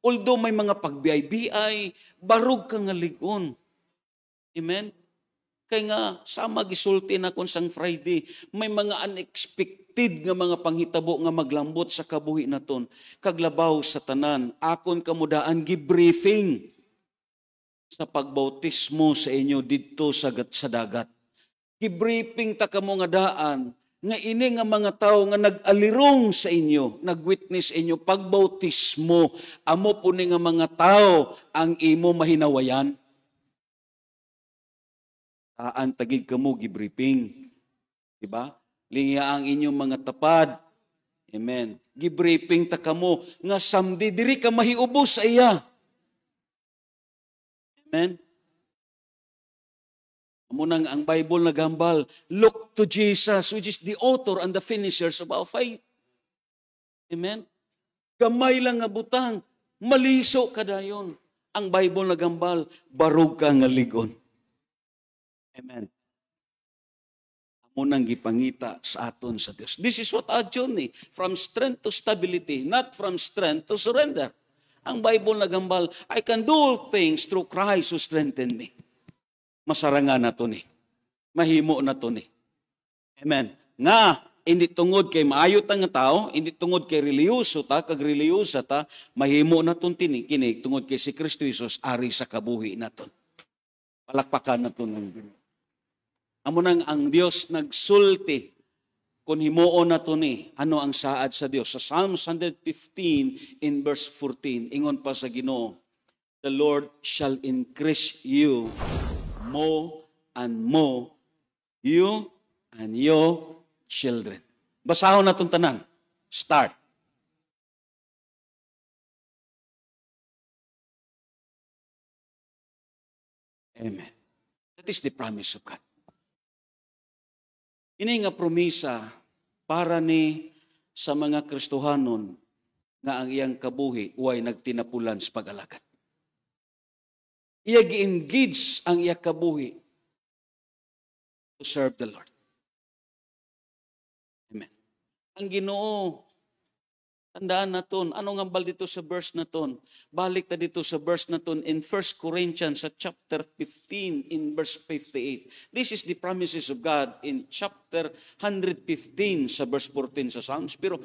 Although may mga pagbiyay-biyay, barog ka nga ligon. Amen. Kaya nga, sama gisulti na kung sang Friday, may mga unexpected nga mga panghitabo nga maglambot sa kabuhi naton. Kaglabaw sa tanan, akon kamudaan gibriefing sa pagbautismo sa inyo dito sa dagat. Gibriefing ta kamo nga daan nga ini nga mga tao nga nag-alirong sa inyo, nag-witness inyo pagbautismo, amo po ni nga mga tao ang imo mahinawayan. Taan tagig kamo gibriefing. Diba? Linga ang inyong mga tapad. Amen. Gibriefing ta kamo nga samdi diri ka mahiubos sa iya. Amen. Munang ang Bible nagambal, look to Jesus, which is the author and the finishers of our faith. Amen? Gamay lang nga butang, maliso ka dayon. Ang Bible nagambal, barog ka nga ligon. Amen? Munang gipangita sa aton sa Dios. This is what our journey, from strength to stability, not from strength to surrender. Ang Bible nagambal, I can do all things through Christ who strengthened me. Masarangan na to ni. mahimo na to ni. Amen. Nga, hindi tungod kay maayo ta nga tao, hindi tungod kay reliyoso ta, kag reliyosa ta, mahimo na tong tinig tungod kay si Kristo Jesus ari sa kabuhi naton. Palakpakan naton ng Ginoo. Amo nang ang Dios nagsulti kung himuon na to ni, ano ang saad sa Dios. Sa Psalms 115 in verse 14, ingon pa sa Ginoo, the Lord shall increase you more and more, you and your children. Basahon na itong tanan. Start. Amen. That is the promise of God. Ini nga promisa para ni sa mga Kristohanon nga ang iyang kabuhi way nagtinapulan sa pag-alagad. Iya gi-engage ang iyang kabuhi to serve the Lord. Amen. Ang Ginoo, tandaan naton, ano nga bal dito sa verse naton? Balik ta dito sa verse naton in 1 Corinthians sa chapter 15 in verse 58. This is the promises of God in chapter 115 sa verse 14 sa Psalms. Pero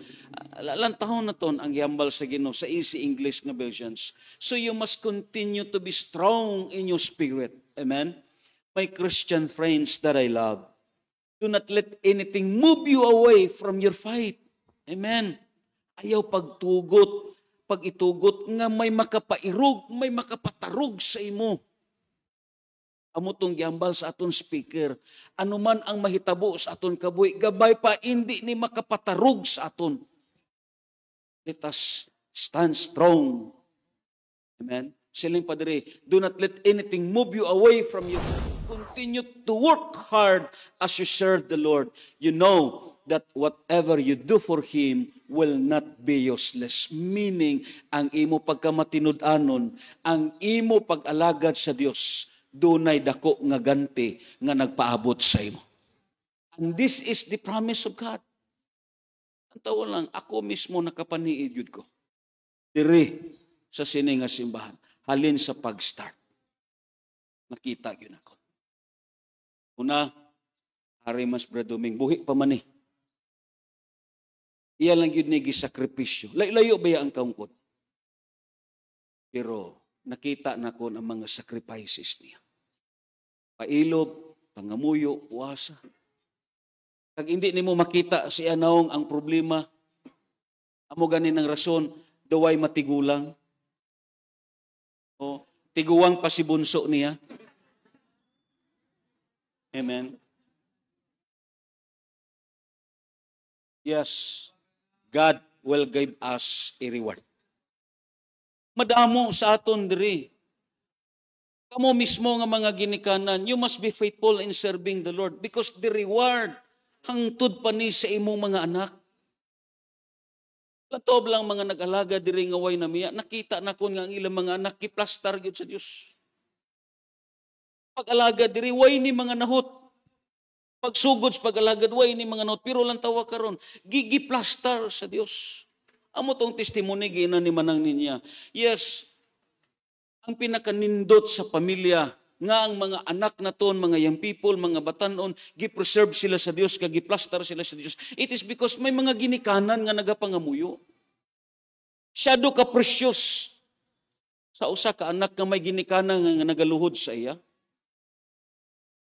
lantahon naton ang gihambal sa Ginoo sa easy English nga versions. So you must continue to be strong in your spirit. Amen? My Christian friends that I love, do not let anything move you away from your fight. Amen? Ayaw pagtugot, pag itugot nga may makapairog, may makapatarog sa imo. Amo tong giambal sa aton speaker, anuman ang mahitabo sa aton kabuhi, gabay pa hindi ni makapatarog sa aton. Let us stand strong. Amen. Siling Padre, do not let anything move you away from you. Continue to work hard as you serve the Lord. You know that whatever you do for Him will not be useless. Meaning, ang imo pagkamatinud-anon, ang imo pag-alagad sa Dios, dunay dako nga ganti nga nagpaabot sa imo. And this is the promise of God. Ang tawo lang, ako mismo nakapaniid yun ko. Diri sa sini nga simbahan, halin sa pag-start. Nakita yun ako. Una, hari mas braduming, buhi pa man eh. Iya lang yun nigi sakripisyo. Layo ba ang kaungkod? Pero nakita na ko ang mga sacrifices niya. Pailob, pangamuyo, puwasa. Kag hindi nimo makita si Anaong ang problema, amo ganin ang rason, daway matigulang. O, tiguwang pa si bunso niya. Amen. Yes. God will give us a reward. Madamo sa aton diri. Kamo mismo nga mga ginikanan, you must be faithful in serving the Lord because the reward hangtod pa ni sa imong mga anak. Latob lang mga nag-alaga diri nga way namiya, nakita na ko nga ang ilang mga anak giplastar gyud sa Dios. Pag-alaga diri way ni mga nahot. Pagsugod sa pag-alagad, way ni mga not, pero lang tawa karon, gigiplastar sa Dios. Amo tong testimony gina ni manang niya. Yes, ang pinakanindot sa pamilya, nga ang mga anak naton, mga young people, mga batanon, gipreserve sila sa Dios, kag giplastar sila sa Dios. It is because may mga ginikanan nga nagapangamuyo. Syado ka precious sa usa ka anak nga may ginikanan nga nagaluhod sa iya.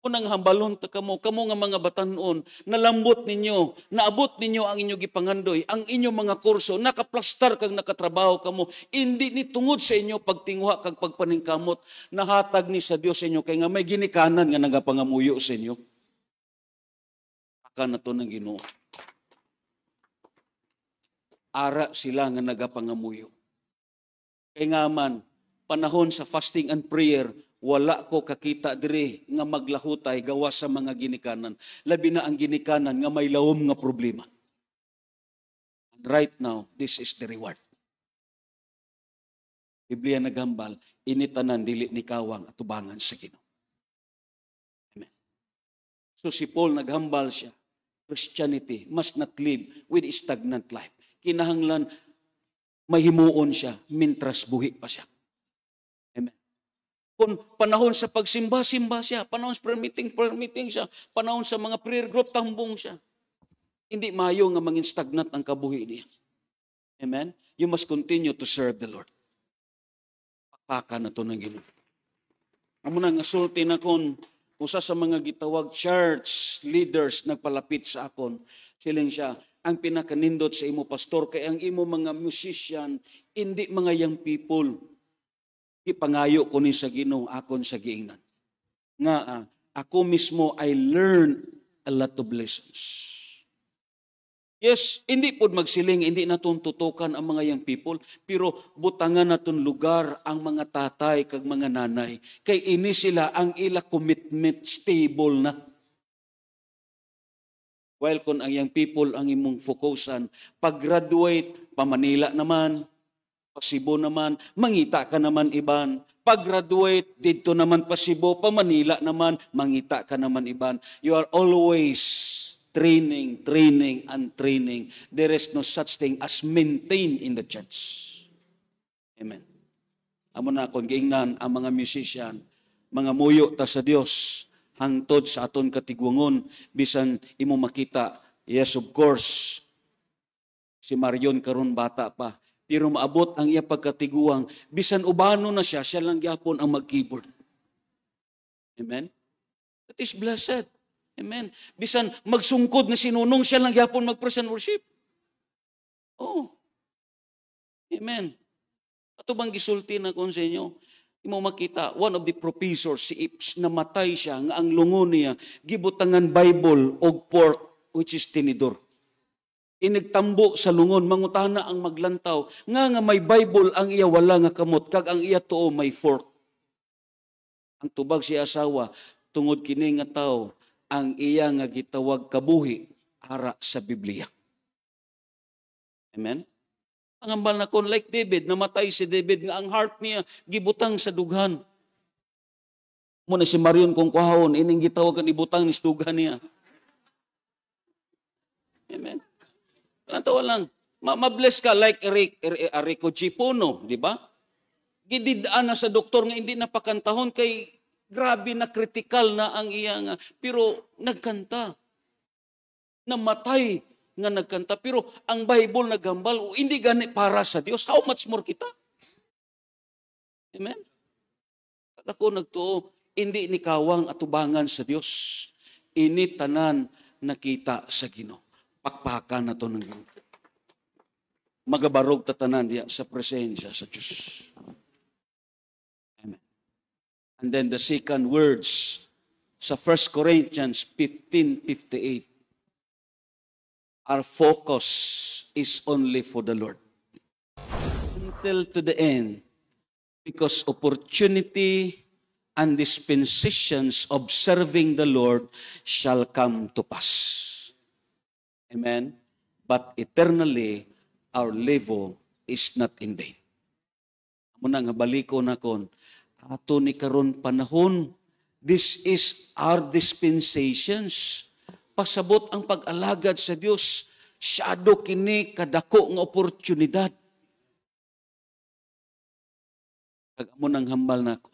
Unang hambalon ta kamo nga mga batanon, nalambot ninyo, naabot ninyo ang inyo gipangandoy, ang inyong mga kurso, nakaplastar kag nakatrabaho kamo, hindi ni tungod sa inyo pagtinguha kag pagpaningkamot, nahatag ni sa Dios sa inyo, kay nga may ginikanan nga nagapangamuyo sa inyo. Aka na to ng Ginoo. Ara sila nga nagapangamuyo. Kay nga man, panahon sa fasting and prayer, wala ko kakita diri nga maglahutay gawa sa mga ginikanan. Labi na ang ginikanan nga may lawom nga problema. And right now, this is the reward. Biblia naghambal, initanan dili ni kawang at tubangan sa Ginoo. Amen. So si Paul naghambal siya, Christianity must not live with a stagnant life. Kinahanglan mahimuon siya, mintras buhi pa siya. Kung panahon sa pagsimba-simba siya, panahon sa prayer meeting siya, panahon sa mga prayer group, tambong siya. Hindi mayo nga mangin stagnant ang kabuhi niya. Amen? You must continue to serve the Lord. Pakpaka na to ng Ginoo. Amo na nga sulti na kon usa sa mga gitawag church leaders nagpalapit sa akon. Siling siya, ang pinakanindot sa imo pastor kay ang imo mga musician hindi mga young people. Ipangayo ko ni sa Ginoo akon sa giingnan. Nga ako mismo I learned a lot of lessons. Yes, hindi po magsiling, hindi naton tutukan ang mga young people, pero butangan naton lugar ang mga tatay kag mga nanay. Kay ini sila ang ila commitment stable na. While kung ang young people ang imong fokusan, pag-graduate, pa Manila naman, pa Cebu naman, mangita ka naman iban. Pag-graduate, dito naman pa Cebu, pa Manila naman, mangita ka naman iban. You are always training, and training. There is no such thing as maintain in the church. Amen. Amo na akong giingnan ang mga musician, mga muyo ta sa Dios, hangtod sa aton katigwangon, bisan imo makita, yes of course, si Marion karon bata pa, pero maabot ang iya pagkatiguang, bisan ubano na siya lang gyapon ang mag-keyboard. Amen? That is blessed. Amen. Bisan magsungkod na sinunong, siya lang gyapon mag-praise and worship. Oh. Amen. Ato bang gisulti na kon sa inyo? Imo makita, one of the professors, si Ips, namatay siya, nga ang lungon niya, gibutangan Bible og pork, which is tinidor. Inigtambo sa lungon, mangutana ang maglantaw, nga may Bible ang iya wala nga kamot, kag ang iya tuo may fork. Ang tubag si asawa, tungod kini nga tao, ang iya nga gitawag kabuhi ara sa Biblia. Amen? Ang ambal na kon like David, namatay si David nga ang heart niya gibutang sa dughan. Muna si Marion kung kuhawon, ining gitawag kan ibutang ni dughan niya. Amen? Tawa lang. Ma-bless ka like Rico G. Puno, di ba? Gididaan na sa doktor nga hindi napakantahon kay grabe na critical na ang iya nga. Pero nagkanta. Namatay nga nagkanta. Pero ang Bible nagambal, hindi gani para sa Dios. How much more kita? Amen? Ako nagtuo, hindi ni kawang atubangan sa Dios. Ini tanan nakita sa Ginoo. Pakpakan na to ng Ginoo. Magabarog tatanan diya sa presensya sa Diyos. And then the second words sa 1 Corinthians 15:58. Our focus is only for the Lord. Until to the end, because opportunity and dispensations of serving the Lord shall come to pass. Amen? But eternally, our labor is not in vain. Muna nga baliko na kon, ato ni karon panahon, this is our dispensations. Pasabot ang pag-alagad sa Dios, syado kini kadako nga oportunidad. Pag amo nang hambal nako,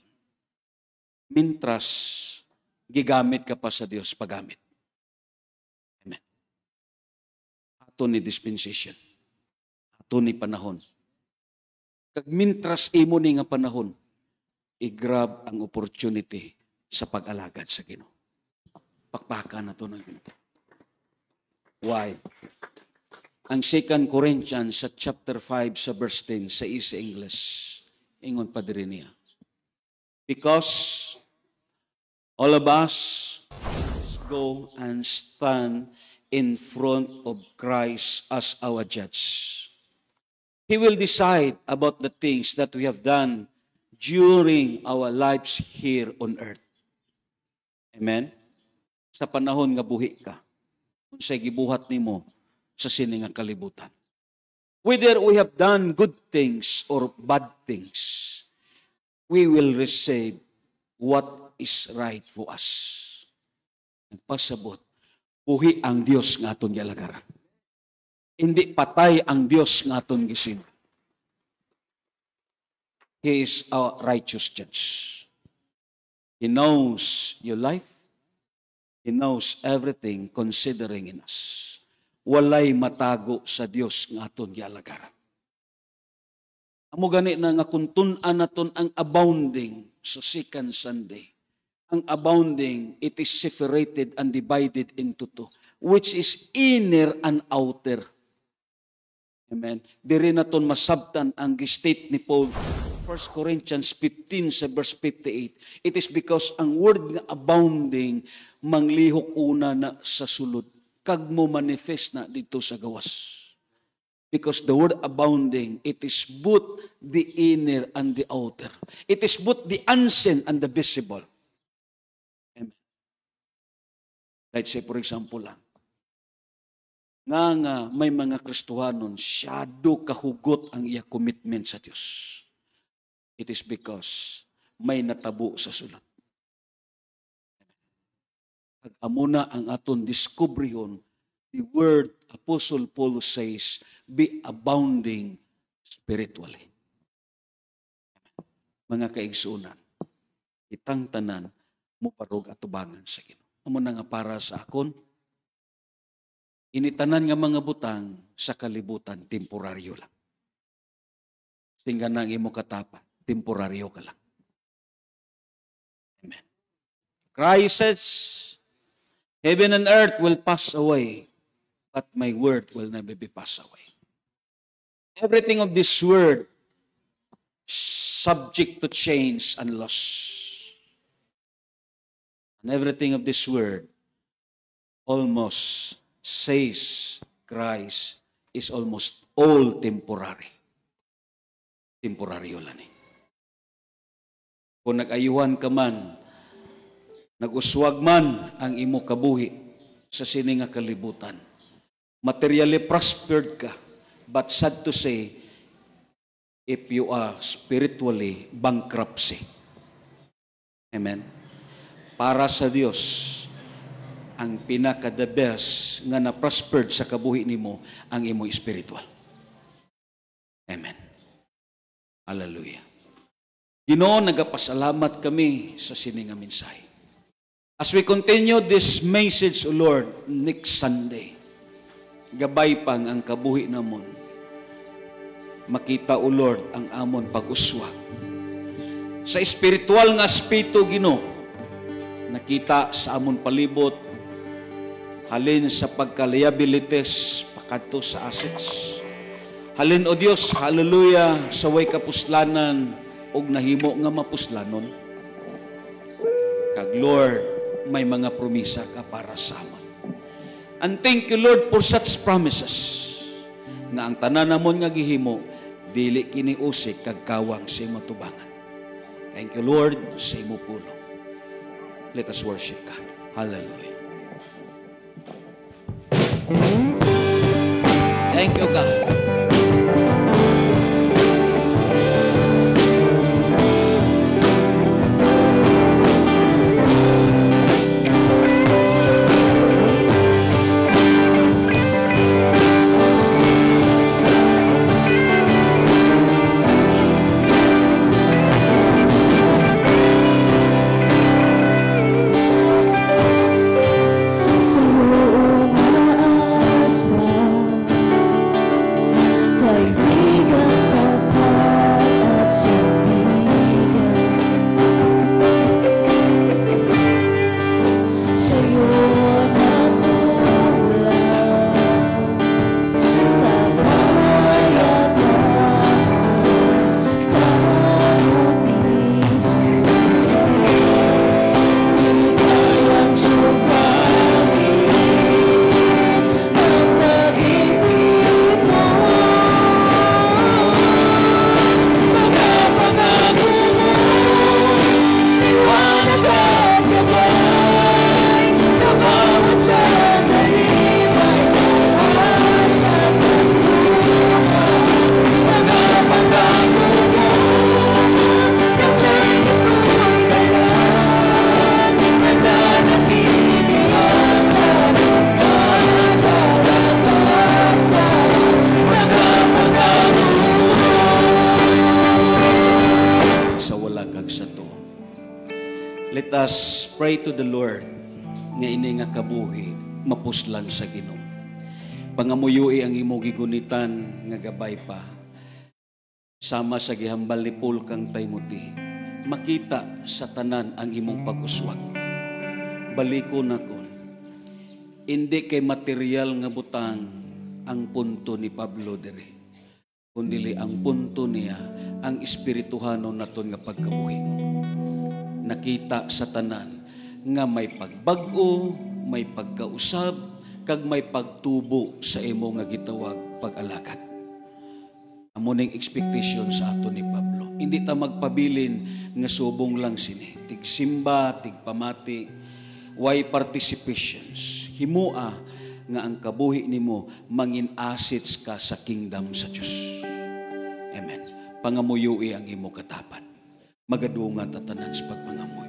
mintras gigamit ka pa sa Dios paggamit. Amen. Ato ni dispensation. Ato ni panahon. Kag mintras imo ni nga panahon, i-grab ang opportunity sa pag-alagad sa Ginoo. Pakpakan na to ng Ginoo. Why? Ang 2 Corinthians sa chapter 5 sa verse 10 sa Easy English, ingon pa diri niya. Because all of us go and stand in front of Christ as our judge. He will decide about the things that we have done during our lives here on earth. Amen? Sa panahon nga buhi ka, kung sa'y gibuhat nimo sa sini nga kalibutan. Whether we have done good things or bad things, we will receive what is right for us. Nagpasabot, buhi ang Dios nga aton gialagaran. Hindi patay ang Dios nga aton gisin. He is our righteous judge. He knows your life. He knows everything considering in us. Walay matago sa Dios nga aton gialagaran. Amo gani na nga kung tun-an naton ang abounding sa second Sunday. Ang abounding, it is separated and divided into two, which is inner and outer. Amen. Diri naton masabtan ang state ni Paul, 1 Corinthians 15 sa verse 58. It is because ang word nga abounding manglihok una na sa sulod. Kag mo manifest na dito sa gawas. Because the word abounding, it is both the inner and the outer. It is both the unseen and the visible. Amen. Let's say, for example lang, nga may mga Kristohanon, syado kahugot ang iya commitment sa Diyos. It is because may natabo sa sulat. Pag amuna ang aton diskubrihon, the word Apostle Paul says, be abounding spiritually. Mga kaigsunan, itang tanan mo parog atubangan sa Ginoo. Amo na nga para sa akon, initanan nga mga butang sa kalibutan, temporaryo lang. Singga nang imo katapa, temporaryo ka lang. Amen. Crisis, heaven and earth will pass away, but my word will never be passed away. Everything of this word subject to change and loss. And everything of this word almost says Christ is almost all temporary. Temporaryo lang eh. Kung nag-ayuhan ka man, nag-uswag man ang imo kabuhi sa sini nga kalibutan, materially prospered ka, but sad to say, if you are spiritually bankruptcy. Amen. Para sa Dios, ang pinaka-the best nga na-prospered sa kabuhi nimo ang imo spiritual. Amen. Hallelujah. Ginoo, nagapasalamat kami sa sini nga mensahe. As we continue this message, O Lord, next Sunday, gabay pang ang kabuhi namon, makita, O Lord, ang amon pag-uswag. Sa espiritual nga aspeto, Ginoo, nakita sa amon palibot, halin sa pagka-liabilities, pakadto sa assets. Halin, O Dios, hallelujah, sa way kapuslanan, og nahimo nga mapuslanon. Kag Lord, may mga promisa ka para sa amon. And thank you, Lord, for such promises nga ang tanan namon nga gihimo dili kini usik kag kawang sa imong tubangan. Thank you, Lord, sa imong pulong. Let us worship God. Hallelujah. Thank you, God. Sa iyong umaasa pray to the Lord nga ini nga kabuhi mapuslan sa Ginoo. Pangamuyui ang imo gigunitan nga gabay pa. Sama sa gihambal ni Paul kang Timothy, makita sa tanan ang imong pag-uswag. Baliko na kon. Hindi kay material nga butang ang punto ni Pablo dire. Kundili ang punto niya ang espirituhano naton nga pagkabuhi. Nakita sa tanan nga may pagbag-o, may pagkausab, kag may pagtubo sa imo nga gitawag pag-alakad. Amo ning expectation sa ato ni Pablo. Hindi ta magpabilin nga subong lang sini. Tigsimba, tigpamati, why participations. Himua nga ang kabuhi nimo mangin assets ka sa kingdom sa Dios. Amen. Pangamuyui ang imo katapat. Magadungan tatanan sa pagpangamoy.